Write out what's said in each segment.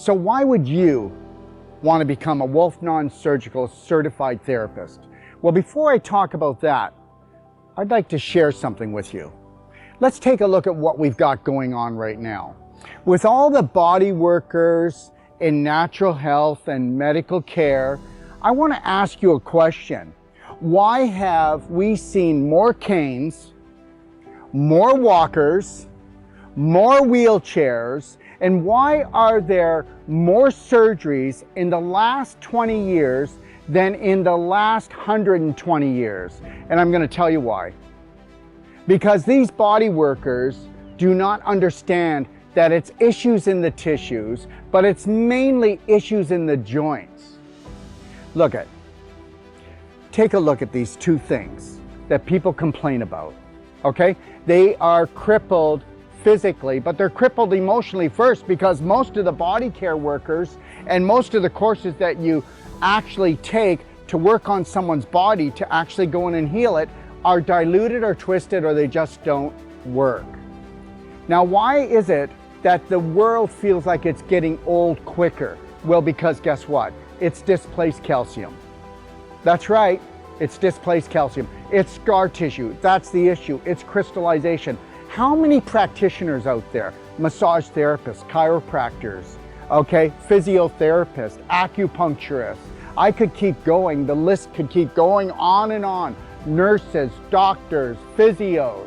So why would you want to become a Wolfe Non-Surgical Certified Therapist? Well, before I talk about that, I'd like to share something with you. Let's take a look at what we've got going on right now. With all the body workers in natural health and medical care, I want to ask you a question. Why have we seen more canes, more walkers, more wheelchairs, and why are there more surgeries in the last 20 years than in the last 120 years? And I'm going to tell you why. Because these body workers do not understand that it's issues in the tissues, but it's mainly issues in the joints. Take a look at these two things that people complain about, okay? They are crippled physically, but they're crippled emotionally first, because most of the body care workers and most of the courses that you actually take to work on someone's body to actually go in and heal it are diluted or twisted, or they just don't work. Now, why is it that the world feels like it's getting old quicker? Well, because guess what? It's displaced calcium. That's right, it's displaced calcium. It's scar tissue, that's the issue. It's crystallization. How many practitioners out there, massage therapists, chiropractors, okay, physiotherapists, acupuncturists, I could keep going, the list could keep going on and on. Nurses, doctors, physios,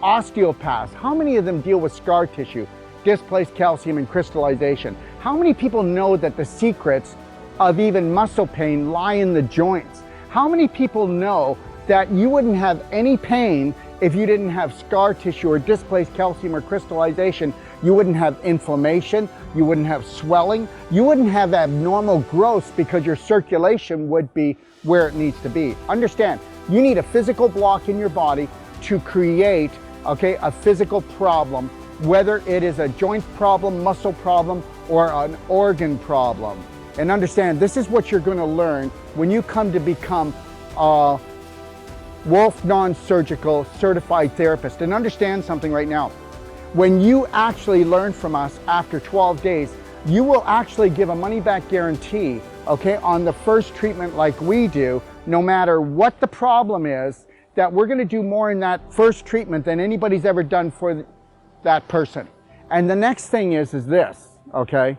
osteopaths, how many of them deal with scar tissue, displaced calcium and crystallization? How many people know that the secrets of even muscle pain lie in the joints? How many people know that you wouldn't have any pain if you didn't have scar tissue or displaced calcium or crystallization? You wouldn't have inflammation, you wouldn't have swelling, you wouldn't have abnormal growth, because your circulation would be where it needs to be. Understand, you need a physical block in your body to create, okay, a physical problem, whether it is a joint problem, muscle problem, or an organ problem. And understand, this is what you're going to learn when you come to become a Wolfe Non-Surgical Certified Therapist. And understand something right now. When you actually learn from us after 12 days, you will actually give a money-back guarantee, okay, on the first treatment like we do, no matter what the problem is, that we're going to do more in that first treatment than anybody's ever done for that person. And the next thing is this, okay?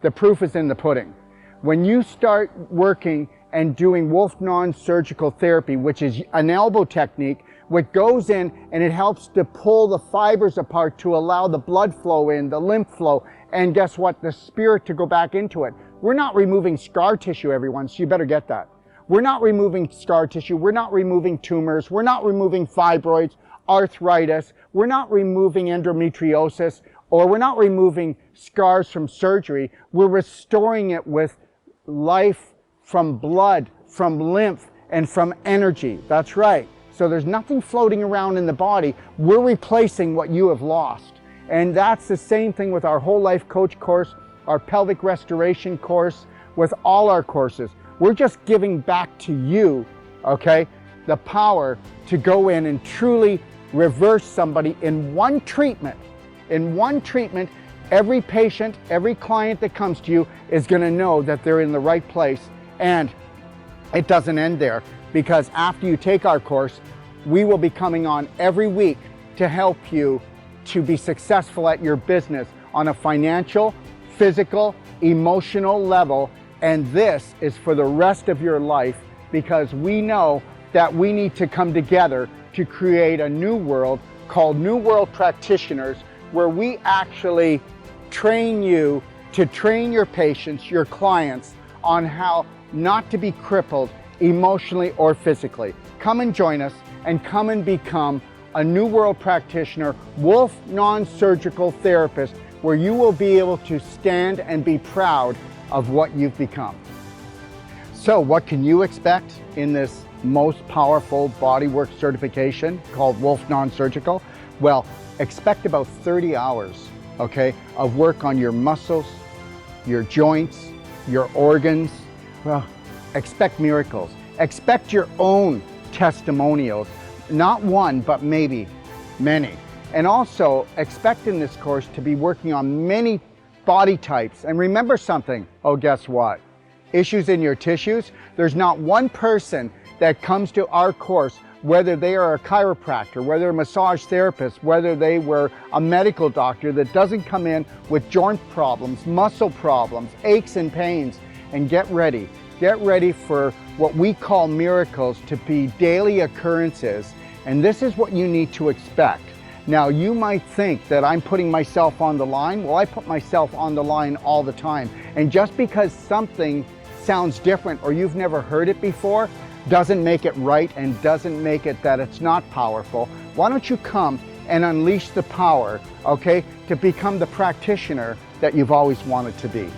The proof is in the pudding. When you start working and doing Wolfe Non-Surgical Therapy, which is an elbow technique, what goes in and it helps to pull the fibers apart to allow the blood flow in, the lymph flow, and guess what? The spirit to go back into it. We're not removing scar tissue, everyone, so you better get that. We're not removing scar tissue, we're not removing tumors, we're not removing fibroids, arthritis, we're not removing endometriosis, or we're not removing scars from surgery. We're restoring it with life from blood, from lymph, and from energy. That's right. So there's nothing floating around in the body. We're replacing what you have lost. And that's the same thing with our whole life coach course, our pelvic restoration course, with all our courses. We're just giving back to you, okay, the power to go in and truly reverse somebody in one treatment. In one treatment, every patient, every client that comes to you is going to know that they're in the right place. And it doesn't end there, because after you take our course, we will be coming on every week to help you to be successful at your business on a financial, physical, emotional level. And this is for the rest of your life, because we know that we need to come together to create a new world called New World Practitioners, where we actually train you to train your patients, your clients, on how not to be crippled emotionally or physically. Come and join us and come and become a New World Practitioner, Wolfe Non-Surgical Therapist, where you will be able to stand and be proud of what you've become. So what can you expect in this most powerful bodywork certification called Wolfe Non-Surgical? Well, expect about 30 hours, okay, of work on your muscles, your joints, your organs. Well, expect miracles. Expect your own testimonials, not one, but maybe many. And also expect in this course to be working on many body types. And remember something, oh, guess what? Issues in your tissues, there's not one person that comes to our course, whether they are a chiropractor, whether a massage therapist, whether they were a medical doctor, that doesn't come in with joint problems, muscle problems, aches and pains. And get ready for what we call miracles to be daily occurrences. And this is what you need to expect. Now, you might think that I'm putting myself on the line. Well, I put myself on the line all the time. And just because something sounds different or you've never heard it before, doesn't make it right and doesn't make it that it's not powerful. Why don't you come and unleash the power, okay, to become the practitioner that you've always wanted to be?